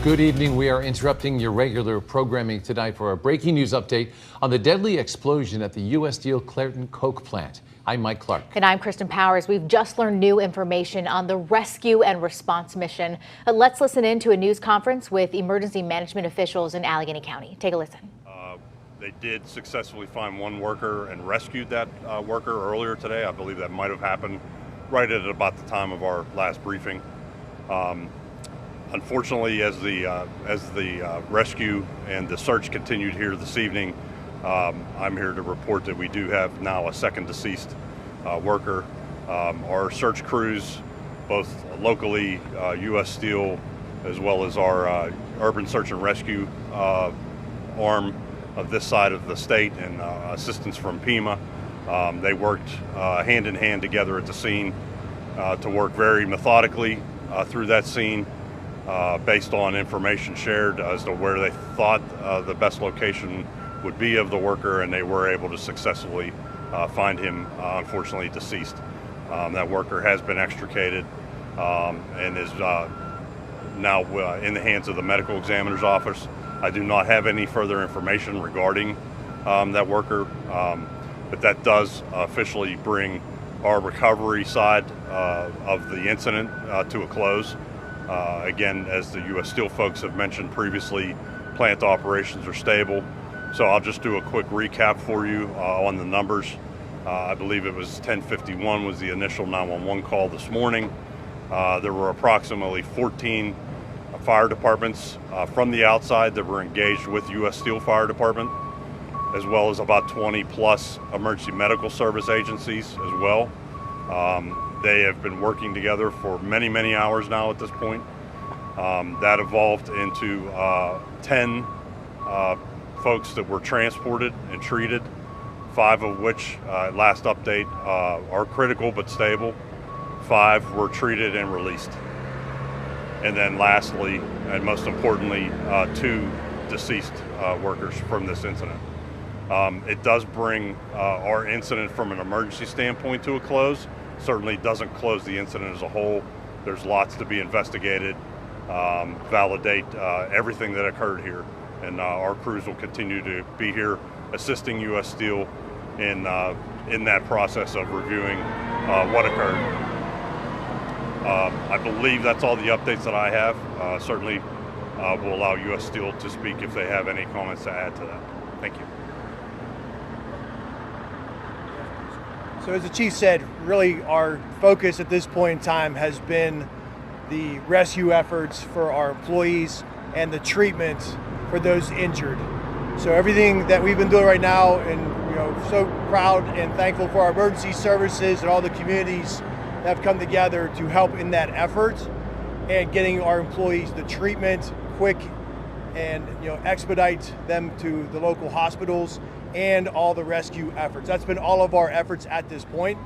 Good evening. We are interrupting your regular programming tonight for a breaking news update on the deadly explosion at the U.S. Steel Clairton Coke plant. I'm Mike Clark. And I'm Kristen Powers. We've just learned new information on the rescue and response mission. Let's listen in to a news conference with emergency management officials in Allegheny County. Take a listen. They did successfully find one worker and rescued that worker earlier today. I believe that might have happened right at about the time of our last briefing. Unfortunately, as the rescue and the search continued here this evening, I'm here to report that we do have now a second deceased worker. Our search crews, both locally, U.S. Steel, as well as our urban search and rescue arm of this side of the state, and assistance from PEMA, they worked hand in hand together at the scene to work very methodically through that scene, based on information shared as to where they thought the best location would be of the worker, and they were able to successfully find him, unfortunately deceased. That worker has been extricated and is now in the hands of the medical examiner's office. I do not have any further information regarding that worker, but that does officially bring our recovery side of the incident to a close. Again, as the U.S. Steel folks have mentioned previously, plant operations are stable. So I'll just do a quick recap for you on the numbers. I believe it was 10:51 was the initial 911 call this morning. There were approximately 14 fire departments from the outside that were engaged with U.S. Steel Fire Department, as well as about 20 plus emergency medical service agencies as well. They have been working together for many, many hours now at this point. That evolved into 10 folks that were transported and treated, 5 of which, last update, are critical but stable. 5 were treated and released. And then lastly, and most importantly, 2 deceased workers from this incident. It does bring our incident from an emergency standpoint to a close. Certainly doesn't close the incident as a whole. There's lots to be investigated, validate everything that occurred here. And our crews will continue to be here assisting U.S. Steel in that process of reviewing what occurred. I believe that's all the updates that I have. Certainly will allow U.S. Steel to speak if they have any comments to add to that. Thank you. So as the chief said, really our focus at this point in time has been the rescue efforts for our employees and the treatment for those injured. So everything that we've been doing right now, and so proud and thankful for our emergency services and all the communities that have come together to help in that effort and getting our employees the treatment quick and expedite them to the local hospitals and all the rescue efforts. That's been all of our efforts at this point.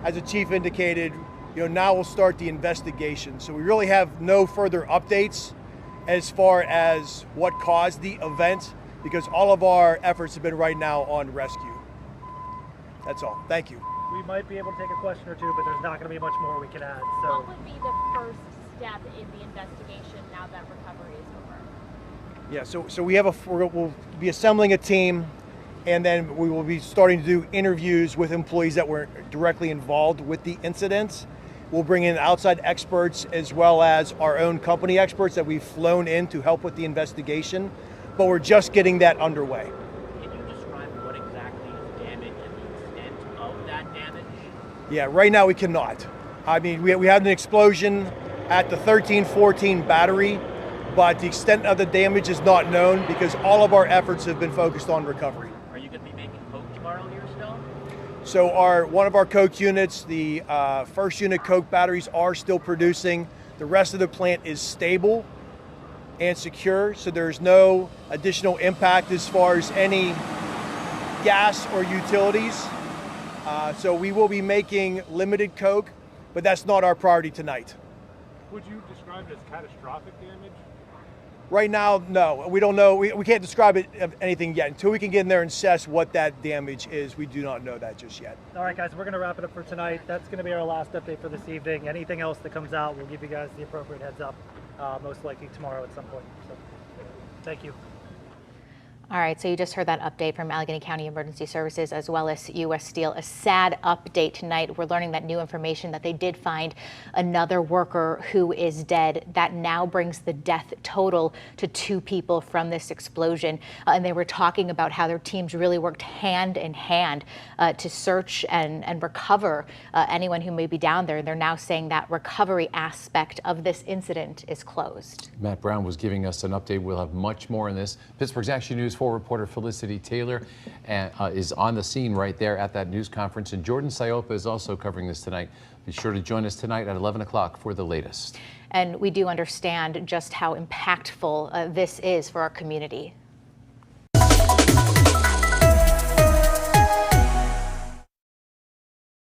As the chief indicated, now we'll start the investigation. So we really have no further updates as far as what caused the event, because all of our efforts have been right now on rescue. That's all. Thank you. We might be able to take a question or two, but there's not going to be much more we can add. So, what would be the first step in the investigation now that recovery is over? Yeah, so we'll be assembling a team, and then we will be starting to do interviews with employees that were directly involved with the incidents. We'll bring in outside experts as well as our own company experts that we've flown in to help with the investigation, but we're just getting that underway. Can you describe what exactly is damage and the extent of that damage? Yeah, right now we cannot. I mean, we had an explosion at the 1314 battery, but the extent of the damage is not known because all of our efforts have been focused on recovery. Are you going to be making coke tomorrow here still? So one of our coke units, the first unit coke batteries are still producing. The rest of the plant is stable and secure, so there's no additional impact as far as any gas or utilities. So we will be making limited coke, but that's not our priority tonight. Would you describe it as catastrophic damage? Right now, no. We don't know. We can't describe it of anything yet. Until we can get in there and assess what that damage is, we do not know that just yet. all right, guys, we're going to wrap it up for tonight. That's going to be our last update for this evening. Anything else that comes out, we'll give you guys the appropriate heads up. most likely tomorrow at some point. So, thank you. All right, so you just heard that update from Allegheny County Emergency Services as well as U.S. Steel. A sad update tonight. We're learning that new information that they did find another worker who is dead. That now brings the death total to 2 people from this explosion. And they were talking about how their teams really worked hand in hand to search and recover anyone who may be down there. They're now saying that recovery aspect of this incident is closed. Matt Brown was giving us an update. We'll have much more on this. Pittsburgh's Action News 4 reporter Felicity Taylor is on the scene right there at that news conference, and Jordan Siopa is also covering this tonight. Be sure to join us tonight at 11 o'clock for the latest. And we do understand just how impactful this is for our community.